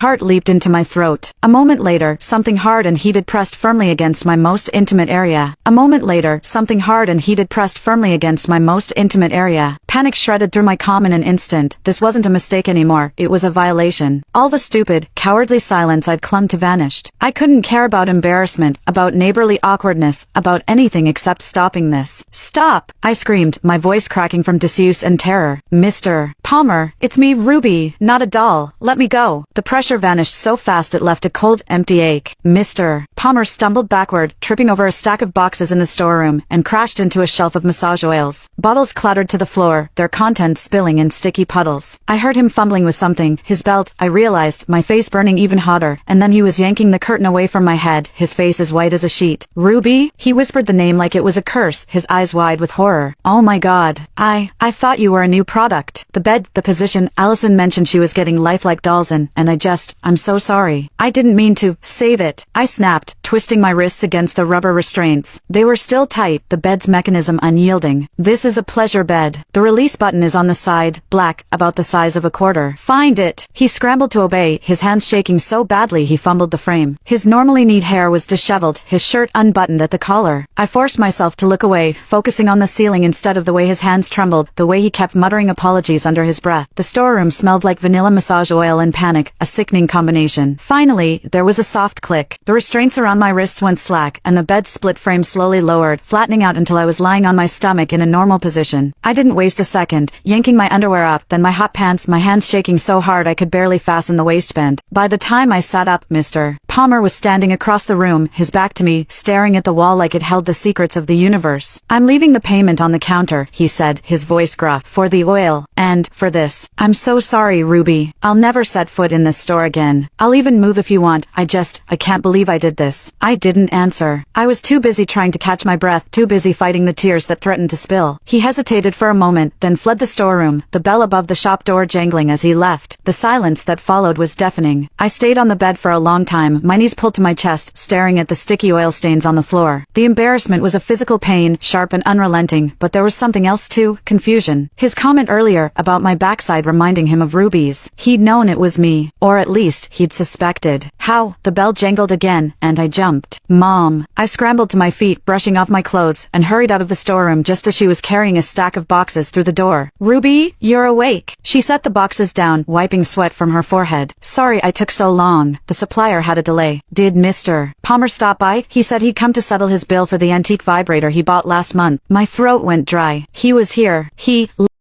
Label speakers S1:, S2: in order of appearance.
S1: Heart leaped into my throat. A moment later, something hard and heated pressed firmly against my most intimate area. A moment later, something hard and heated pressed firmly against my most intimate area. Panic shredded through my calm in an instant. This wasn't a mistake anymore, it was a violation. All the stupid, cowardly silence I'd clung to vanished. I couldn't care about embarrassment, about neighborly awkwardness, about anything except stopping this. Stop! I screamed, my voice cracking from disuse and terror. Mr. Palmer, it's me, Ruby, not a doll. Let me go. The pressure vanished so fast it left a cold, empty ache. Mr. Palmer stumbled backward, tripping over a stack of boxes in the storeroom, and crashed into a shelf of massage oils. Bottles clattered to the floor, their contents spilling in sticky puddles. I heard him fumbling with something, his belt, I realized, my face burning even hotter, and then he was yanking the curtain away from my head, his face as white as a sheet. Ruby? He whispered the name like it was a curse, his eyes wide with horror. Oh my god. I thought you were a new product. The bed, the position, Allison mentioned she was getting lifelike dolls in, and I'm so sorry. I didn't mean to. Save it. I snapped, twisting my wrists against the rubber restraints. They were still tight, the bed's mechanism unyielding. This is a pleasure bed. The release button is on the side, black, about the size of a quarter. Find it. He scrambled to obey, his hands shaking so badly he fumbled the frame. His normally neat hair was disheveled, his shirt unbuttoned at the collar. I forced myself to look away, focusing on the ceiling instead of the way his hands trembled, the way he kept muttering apologies under his breath. The storeroom smelled like vanilla massage oil and panic, a sickening combination. Finally, there was a soft click. The restraints around my wrists went slack, and the bed's split frame slowly lowered, flattening out until I was lying on my stomach in a normal position. I didn't waste a second, yanking my underwear up, then my hot pants, my hands shaking so hard I could barely fasten the waistband. By the time I sat up, Mr. Palmer was standing across the room, his back to me, staring at the wall like it held the secrets of the universe. I'm leaving the payment on the counter, he said, his voice gruff, for the oil, and, for this. I'm so sorry, Ruby. I'll never set foot in this store again. I'll even move if you want. I can't believe I did this. I didn't answer. I was too busy trying to catch my breath, too busy fighting the tears that threatened to spill. He hesitated for a moment, then fled the storeroom, the bell above the shop door jangling as he left. The silence that followed was deafening. I stayed on the bed for a long time, my knees pulled to my chest, staring at the sticky oil stains on the floor. The embarrassment was a physical pain, sharp and unrelenting, but there was something else too, confusion. His comment earlier, about my backside reminding him of Ruby's. He'd known it was me, or at least, he'd suspected. How? The bell jangled again, and I jumped. Mom. I scrambled to my feet, brushing off my clothes, and hurried out of the storeroom just as she was carrying a stack of boxes through the door. Ruby, you're awake. She set the boxes down, wiping sweat from her forehead. Sorry I took so long. The supplier had a delay. Did Mr. Palmer stop by? He said he'd come to settle his bill for the antique vibrator he bought last month. My throat went dry. He was here. He